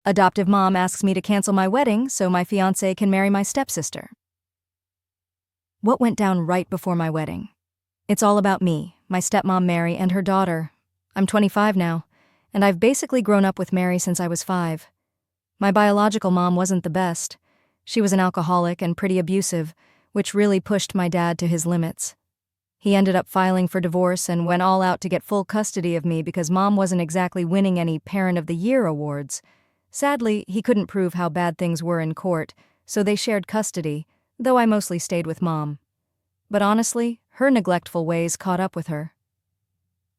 Adoptive mom asks me to cancel my wedding so my fiancé can marry my stepsister. What went down right before my wedding? It's all about me, my stepmom Mary, and her daughter. I'm 25 now, and I've basically grown up with Mary since I was 5. My biological mom wasn't the best. She was an alcoholic and pretty abusive, which really pushed my dad to his limits. He ended up filing for divorce and went all out to get full custody of me because mom wasn't exactly winning any Parent of the Year awards. Sadly, he couldn't prove how bad things were in court, so they shared custody, though I mostly stayed with mom. But honestly, her neglectful ways caught up with her.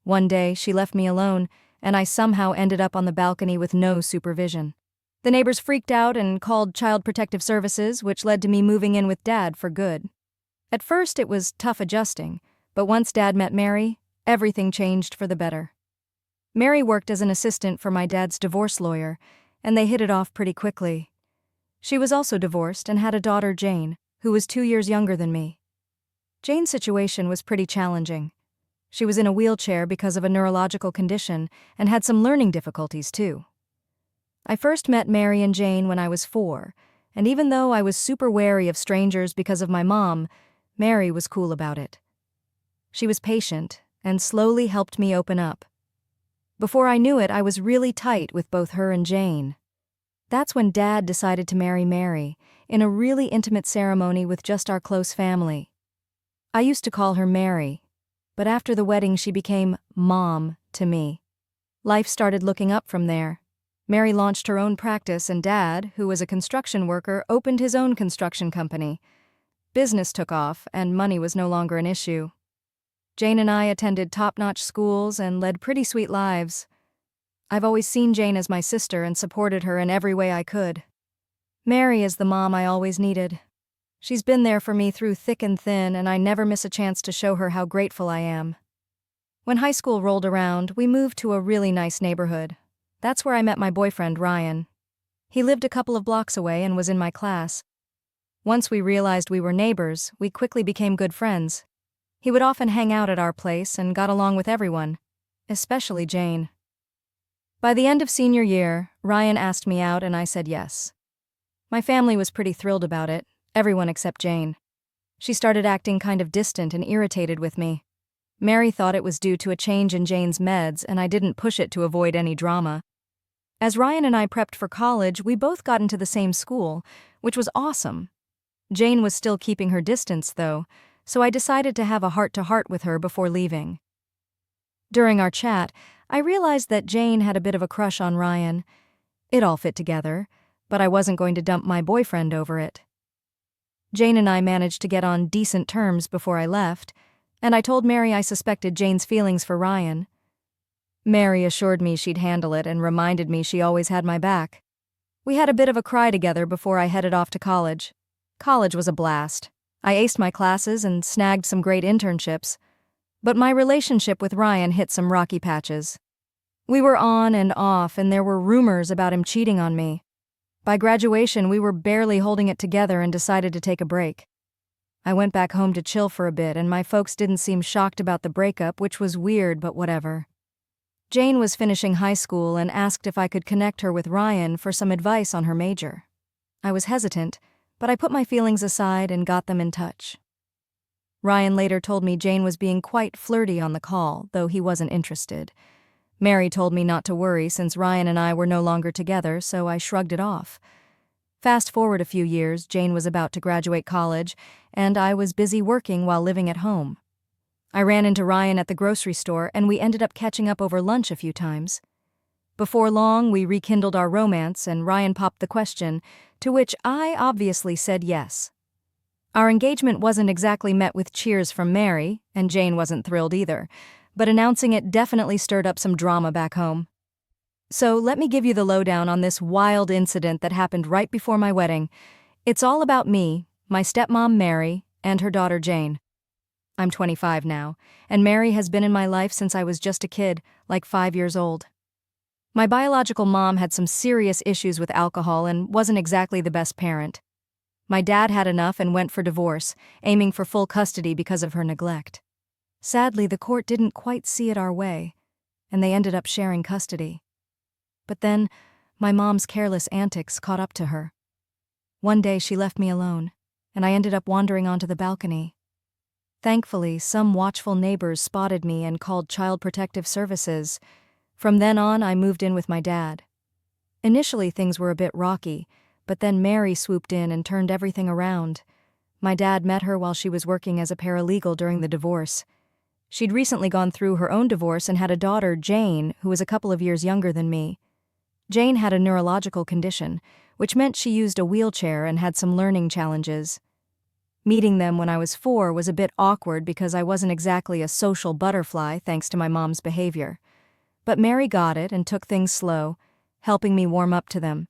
One day, she left me alone, and I somehow ended up on the balcony with no supervision. The neighbors freaked out and called Child Protective Services, which led to me moving in with Dad for good. At first, it was tough adjusting, but once Dad met Mary, everything changed for the better. Mary worked as an assistant for my dad's divorce lawyer, and they hit it off pretty quickly. She was also divorced and had a daughter, Jane, who was 2 years younger than me. Jane's situation was pretty challenging. She was in a wheelchair because of a neurological condition and had some learning difficulties too. I first met Mary and Jane when I was 4, and even though I was super wary of strangers because of my mom, Mary was cool about it. She was patient and slowly helped me open up. Before I knew it, I was really tight with both her and Jane. That's when Dad decided to marry Mary, in a really intimate ceremony with just our close family. I used to call her Mary, but after the wedding she became Mom to me. Life started looking up from there. Mary launched her own practice and Dad, who was a construction worker, opened his own construction company. Business took off and money was no longer an issue. Jane and I attended top-notch schools and led pretty sweet lives. I've always seen Jane as my sister and supported her in every way I could. Mary is the mom I always needed. She's been there for me through thick and thin, and I never miss a chance to show her how grateful I am. When high school rolled around, we moved to a really nice neighborhood. That's where I met my boyfriend, Ryan. He lived a couple of blocks away and was in my class. Once we realized we were neighbors, we quickly became good friends. He would often hang out at our place and got along with everyone, especially Jane. By the end of senior year, Ryan asked me out and I said yes. My family was pretty thrilled about it, everyone except Jane. She started acting kind of distant and irritated with me. Mary thought it was due to a change in Jane's meds and I didn't push it to avoid any drama. As Ryan and I prepped for college, we both got into the same school, which was awesome. Jane was still keeping her distance, though, so I decided to have a heart-to-heart with her before leaving. During our chat, I realized that Jane had a bit of a crush on Ryan. It all fit together, but I wasn't going to dump my boyfriend over it. Jane and I managed to get on decent terms before I left, and I told Mary I suspected Jane's feelings for Ryan. Mary assured me she'd handle it and reminded me she always had my back. We had a bit of a cry together before I headed off to college. College was a blast. I aced my classes and snagged some great internships, but my relationship with Ryan hit some rocky patches. We were on and off, and there were rumors about him cheating on me. By graduation, we were barely holding it together and decided to take a break. I went back home to chill for a bit, and my folks didn't seem shocked about the breakup, which was weird, but whatever. Jane was finishing high school and asked if I could connect her with Ryan for some advice on her major. I was hesitant, but I put my feelings aside and got them in touch. Ryan later told me Jane was being quite flirty on the call, though he wasn't interested. Mary told me not to worry since Ryan and I were no longer together, so I shrugged it off. Fast forward a few years, Jane was about to graduate college, and I was busy working while living at home. I ran into Ryan at the grocery store, and we ended up catching up over lunch a few times. Before long, we rekindled our romance, and Ryan popped the question, to which I obviously said yes. Our engagement wasn't exactly met with cheers from Mary, and Jane wasn't thrilled either, but announcing it definitely stirred up some drama back home. So let me give you the lowdown on this wild incident that happened right before my wedding. It's all about me, my stepmom Mary, and her daughter Jane. I'm 25 now, and Mary has been in my life since I was just a kid, like 5 years old. My biological mom had some serious issues with alcohol and wasn't exactly the best parent. My dad had enough and went for divorce, aiming for full custody because of her neglect. Sadly, the court didn't quite see it our way, and they ended up sharing custody. But then, My mom's careless antics caught up to her. One day she left me alone, and I ended up wandering onto the balcony. Thankfully, some watchful neighbors spotted me and called Child Protective Services. From then on, I moved in with my dad. Initially, things were a bit rocky, but then Mary swooped in and turned everything around. My dad met her while she was working as a paralegal during the divorce. She'd recently gone through her own divorce and had a daughter, Jane, who was a couple of years younger than me. Jane had a neurological condition, which meant she used a wheelchair and had some learning challenges. Meeting them when I was 4 was a bit awkward because I wasn't exactly a social butterfly thanks to my mom's behavior. But Mary got it and took things slow, helping me warm up to them.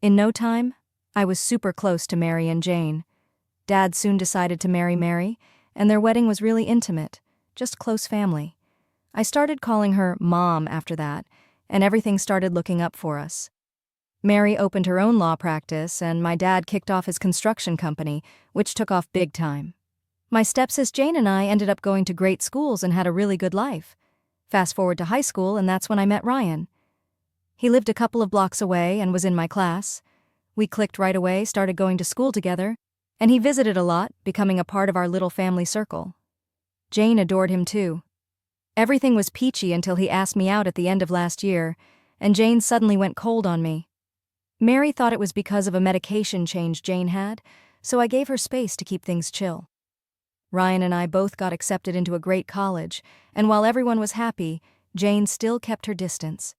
In no time, I was super close to Mary and Jane. Dad soon decided to marry Mary, and their wedding was really intimate, just close family. I started calling her Mom after that, and everything started looking up for us. Mary opened her own law practice, and my dad kicked off his construction company, which took off big time. My stepsis Jane and I ended up going to great schools and had a really good life. Fast forward to high school, and that's when I met Ryan. He lived a couple of blocks away and was in my class. We clicked right away, started going to school together, and he visited a lot, becoming a part of our little family circle. Jane adored him too. Everything was peachy until he asked me out at the end of last year, and Jane suddenly went cold on me. Mary thought it was because of a medication change Jane had, so I gave her space to keep things chill. Ryan and I both got accepted into a great college, and while everyone was happy, Jane still kept her distance.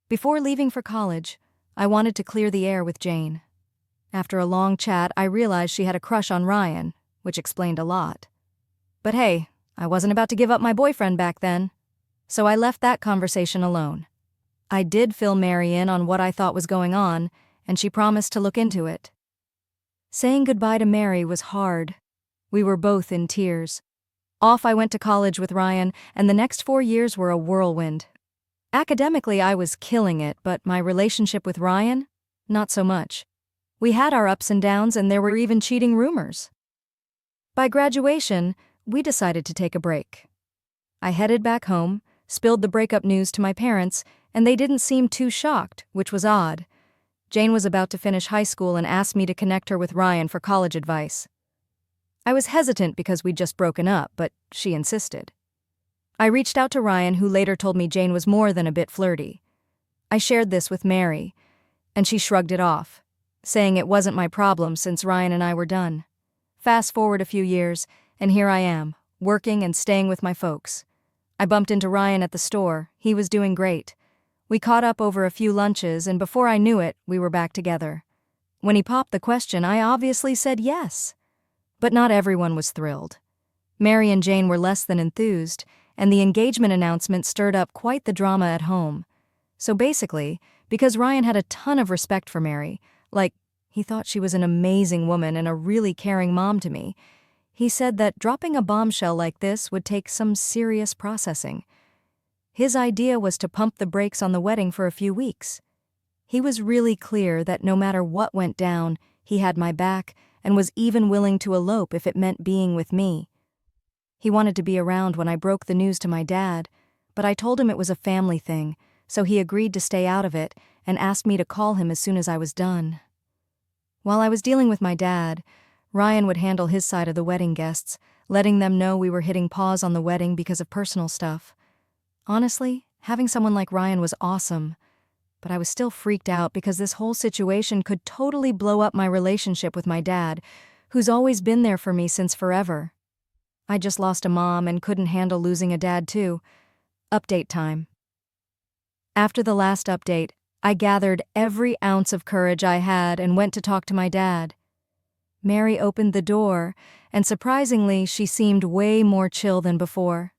Before leaving for college, I wanted to clear the air with Jane. After a long chat, I realized she had a crush on Ryan, which explained a lot. But hey, I wasn't about to give up my boyfriend back then, so I left that conversation alone. I did fill Mary in on what I thought was going on, and she promised to look into it. Saying goodbye to Mary was hard. We were both in tears. Off I went to college with Ryan, and the next 4 years were a whirlwind. Academically, I was killing it, but my relationship with Ryan? Not so much. We had our ups and downs, and there were even cheating rumors. By graduation, we decided to take a break. I headed back home, spilled the breakup news to my parents, and they didn't seem too shocked, which was odd. Jane was about to finish high school and asked me to connect her with Ryan for college advice. I was hesitant because we'd just broken up, but she insisted. I reached out to Ryan, who later told me Jane was more than a bit flirty. I shared this with Mary, and she shrugged it off, saying it wasn't my problem since Ryan and I were done. Fast forward a few years, and here I am, working and staying with my folks. I bumped into Ryan at the store. He was doing great. We caught up over a few lunches, and before I knew it, we were back together. When he popped the question, I obviously said yes. But not everyone was thrilled. Mary and Jane were less than enthused, and the engagement announcement stirred up quite the drama at home. So basically, because Ryan had a ton of respect for Mary, like, he thought she was an amazing woman and a really caring mom to me, he said that dropping a bombshell like this would take some serious processing. His idea was to pump the brakes on the wedding for a few weeks. He was really clear that no matter what went down, he had my back and was even willing to elope if it meant being with me. He wanted to be around when I broke the news to my dad, but I told him it was a family thing, so he agreed to stay out of it and asked me to call him as soon as I was done. While I was dealing with my dad, Ryan would handle his side of the wedding guests, letting them know we were hitting pause on the wedding because of personal stuff. Honestly, having someone like Ryan was awesome, but I was still freaked out because this whole situation could totally blow up my relationship with my dad, who's always been there for me since forever. I just lost a mom and couldn't handle losing a dad too. Update time. After the last update, I gathered every ounce of courage I had and went to talk to my dad. Mary opened the door, and surprisingly, she seemed way more chill than before.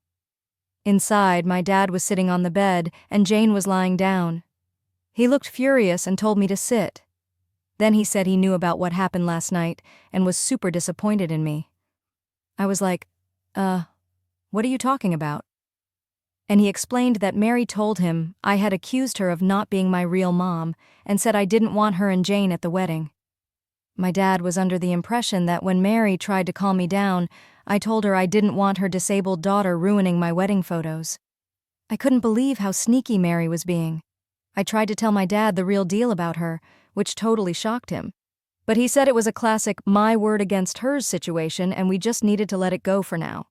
Inside, my dad was sitting on the bed, and Jane was lying down. He looked furious and told me to sit. Then he said he knew about what happened last night and was super disappointed in me. I was like, what are you talking about? And he explained that Mary told him I had accused her of not being my real mom and said I didn't want her and Jane at the wedding. My dad was under the impression that when Mary tried to calm me down, I told her I didn't want her disabled daughter ruining my wedding photos. I couldn't believe how sneaky Mary was being. I tried to tell my dad the real deal about her, which totally shocked him. But he said it was a classic my word against hers situation and we just needed to let it go for now.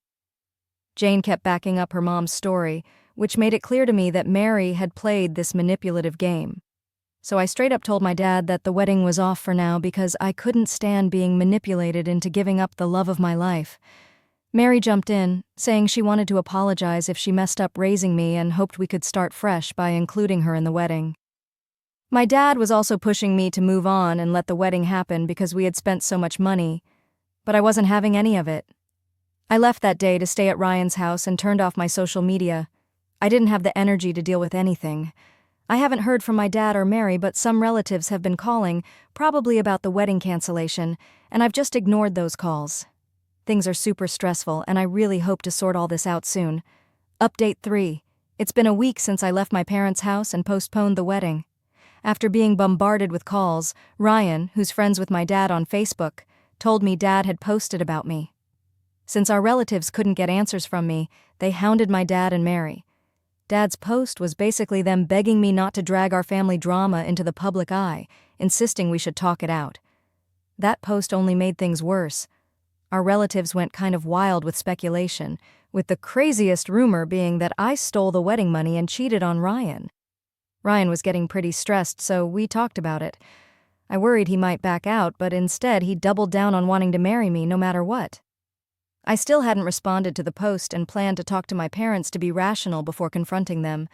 Jane kept backing up her mom's story, which made it clear to me that Mary had played this manipulative game. So I straight up told my dad that the wedding was off for now because I couldn't stand being manipulated into giving up the love of my life. Mary jumped in, saying she wanted to apologize if she messed up raising me and hoped we could start fresh by including her in the wedding. My dad was also pushing me to move on and let the wedding happen because we had spent so much money, but I wasn't having any of it. I left that day to stay at Ryan's house and turned off my social media. I didn't have the energy to deal with anything. I haven't heard from my dad or Mary, but some relatives have been calling, probably about the wedding cancellation, and I've just ignored those calls. Things are super stressful, and I really hope to sort all this out soon. Update 3. It's been a week since I left my parents' house and postponed the wedding. After being bombarded with calls, Ryan, who's friends with my dad on Facebook, told me Dad had posted about me. Since our relatives couldn't get answers from me, they hounded my dad and Mary. Dad's post was basically them begging me not to drag our family drama into the public eye, insisting we should talk it out. That post only made things worse. Our relatives went kind of wild with speculation, with the craziest rumor being that I stole the wedding money and cheated on Ryan. Ryan was getting pretty stressed, so we talked about it. I worried he might back out, but instead he doubled down on wanting to marry me no matter what. I still hadn't responded to the post and planned to talk to my parents to be rational before confronting them,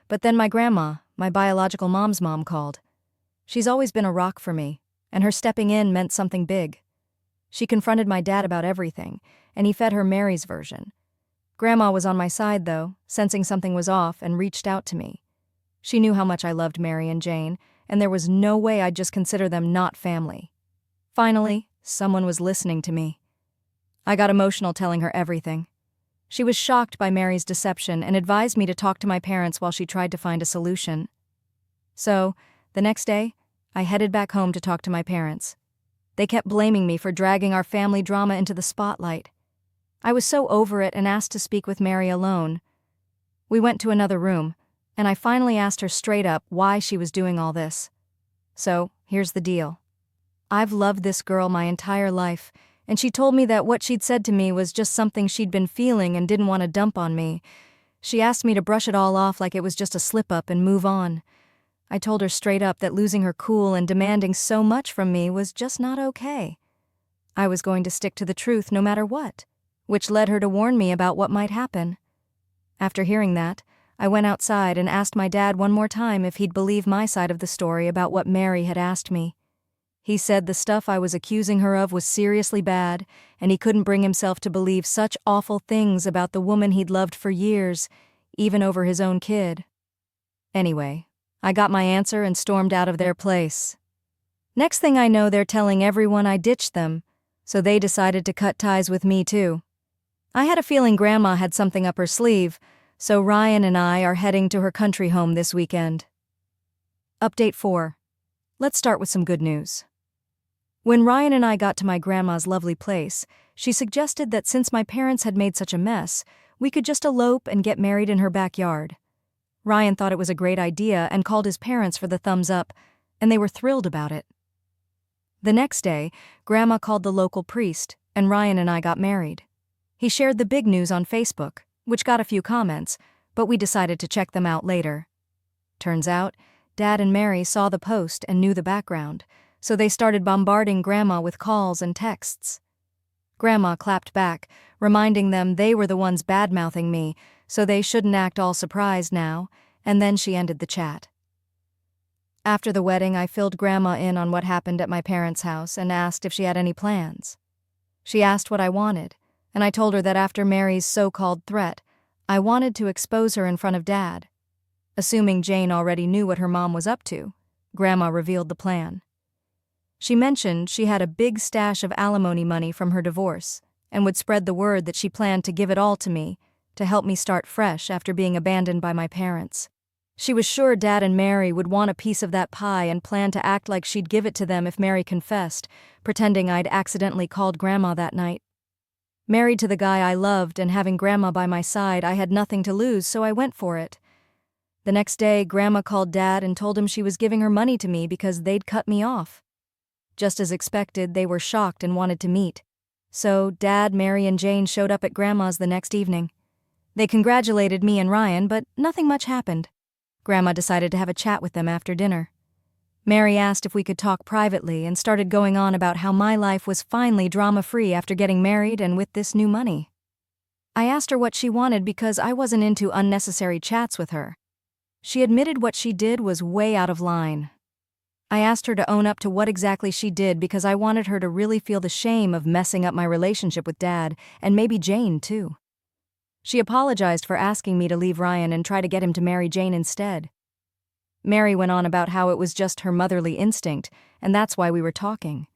but then my grandma, my biological mom's mom, called. She's always been a rock for me, and her stepping in meant something big. She confronted my dad about everything, and he fed her Mary's version. Grandma was on my side, though, sensing something was off, and reached out to me. She knew how much I loved Mary and Jane, and there was no way I'd just consider them not family. Finally, someone was listening to me. I got emotional telling her everything. She was shocked by Mary's deception and advised me to talk to my parents while she tried to find a solution. So, the next day, I headed back home to talk to my parents. They kept blaming me for dragging our family drama into the spotlight. I was so over it and asked to speak with Mary alone. We went to another room, and I finally asked her straight up why she was doing all this. So, here's the deal. I've loved this girl my entire life, and she told me that what she'd said to me was just something she'd been feeling and didn't want to dump on me. She asked me to brush it all off like it was just a slip-up and move on. I told her straight up that losing her cool and demanding so much from me was just not okay. I was going to stick to the truth no matter what, which led her to warn me about what might happen. After hearing that, I went outside and asked my dad one more time if he'd believe my side of the story about what Mary had asked me. He said the stuff I was accusing her of was seriously bad, and he couldn't bring himself to believe such awful things about the woman he'd loved for years, even over his own kid. Anyway, I got my answer and stormed out of their place. Next thing I know, they're telling everyone I ditched them, so they decided to cut ties with me too. I had a feeling Grandma had something up her sleeve, so Ryan and I are heading to her country home this weekend. Update 4. Let's start with some good news. When Ryan and I got to my grandma's lovely place, she suggested that since my parents had made such a mess, we could just elope and get married in her backyard. Ryan thought it was a great idea and called his parents for the thumbs up, and they were thrilled about it. The next day, Grandma called the local priest, and Ryan and I got married. He shared the big news on Facebook, which got a few comments, but we decided to check them out later. Turns out, Dad and Mary saw the post and knew the background, so they started bombarding Grandma with calls and texts. Grandma clapped back, reminding them they were the ones bad-mouthing me, so they shouldn't act all surprised now, and then she ended the chat. After the wedding, I filled Grandma in on what happened at my parents' house and asked if she had any plans. She asked what I wanted, and I told her that after Mary's so-called threat, I wanted to expose her in front of Dad. Assuming Jane already knew what her mom was up to, Grandma revealed the plan. She mentioned she had a big stash of alimony money from her divorce and would spread the word that she planned to give it all to me to help me start fresh after being abandoned by my parents. She was sure Dad and Mary would want a piece of that pie and planned to act like she'd give it to them if Mary confessed, pretending I'd accidentally called Grandma that night. Married to the guy I loved and having Grandma by my side, I had nothing to lose, so I went for it. The next day, Grandma called Dad and told him she was giving her money to me because they'd cut me off. Just as expected, they were shocked and wanted to meet. So Dad, Mary, and Jane showed up at Grandma's the next evening. They congratulated me and Ryan, but nothing much happened. Grandma decided to have a chat with them after dinner. Mary asked if we could talk privately and started going on about how my life was finally drama-free after getting married and with this new money. I asked her what she wanted because I wasn't into unnecessary chats with her. She admitted what she did was way out of line. I asked her to own up to what exactly she did because I wanted her to really feel the shame of messing up my relationship with Dad, and maybe Jane too. She apologized for asking me to leave Ryan and try to get him to marry Jane instead. Mary went on about how it was just her motherly instinct, and that's why we were talking.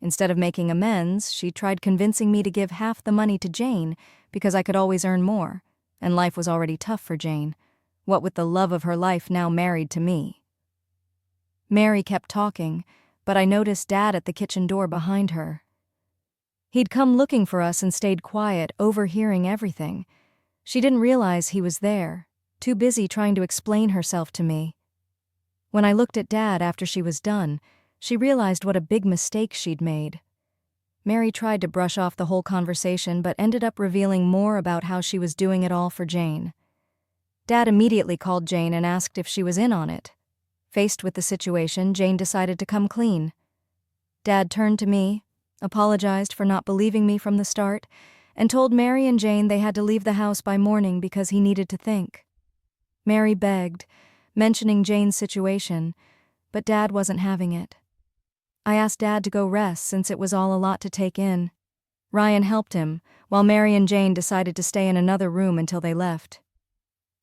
Instead of making amends, she tried convincing me to give half the money to Jane because I could always earn more, and life was already tough for Jane, what with the love of her life now married to me. Mary kept talking, but I noticed Dad at the kitchen door behind her. He'd come looking for us and stayed quiet, overhearing everything. She didn't realize he was there, too busy trying to explain herself to me. When I looked at Dad after she was done, she realized what a big mistake she'd made. Mary tried to brush off the whole conversation but ended up revealing more about how she was doing it all for Jane. Dad immediately called Jane and asked if she was in on it. Faced with the situation, Jane decided to come clean. Dad turned to me, apologized for not believing me from the start, and told Mary and Jane they had to leave the house by morning because he needed to think. Mary begged, mentioning Jane's situation, but Dad wasn't having it. I asked Dad to go rest since it was all a lot to take in. Ryan helped him, while Mary and Jane decided to stay in another room until they left.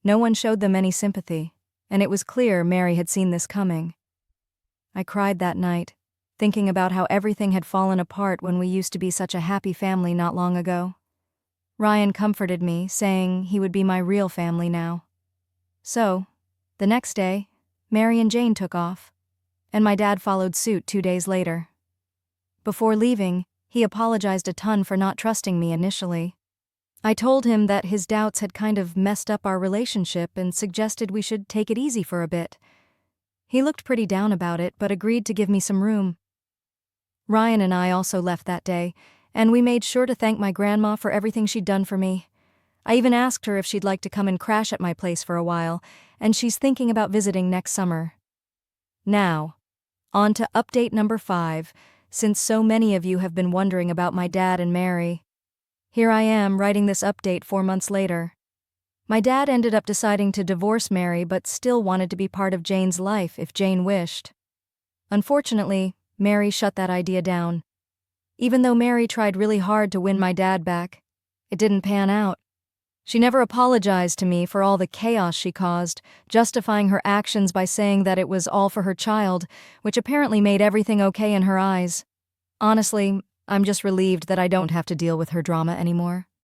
No one showed them any sympathy, and it was clear Mary had seen this coming. I cried that night, thinking about how everything had fallen apart when we used to be such a happy family not long ago. Ryan comforted me, saying he would be my real family now. So, the next day, Mary and Jane took off, and my dad followed suit 2 days later. Before leaving, he apologized a ton for not trusting me initially. I told him that his doubts had kind of messed up our relationship and suggested we should take it easy for a bit. He looked pretty down about it, but agreed to give me some room. Ryan and I also left that day, and we made sure to thank my grandma for everything she'd done for me. I even asked her if she'd like to come and crash at my place for a while, and she's thinking about visiting next summer. Now, on to update number 5, since so many of you have been wondering about my dad and Mary. Here I am writing this update 4 months later. My dad ended up deciding to divorce Mary but still wanted to be part of Jane's life if Jane wished. Unfortunately, Mary shut that idea down. Even though Mary tried really hard to win my dad back, it didn't pan out. She never apologized to me for all the chaos she caused, justifying her actions by saying that it was all for her child, which apparently made everything okay in her eyes. Honestly, I'm just relieved that I don't have to deal with her drama anymore.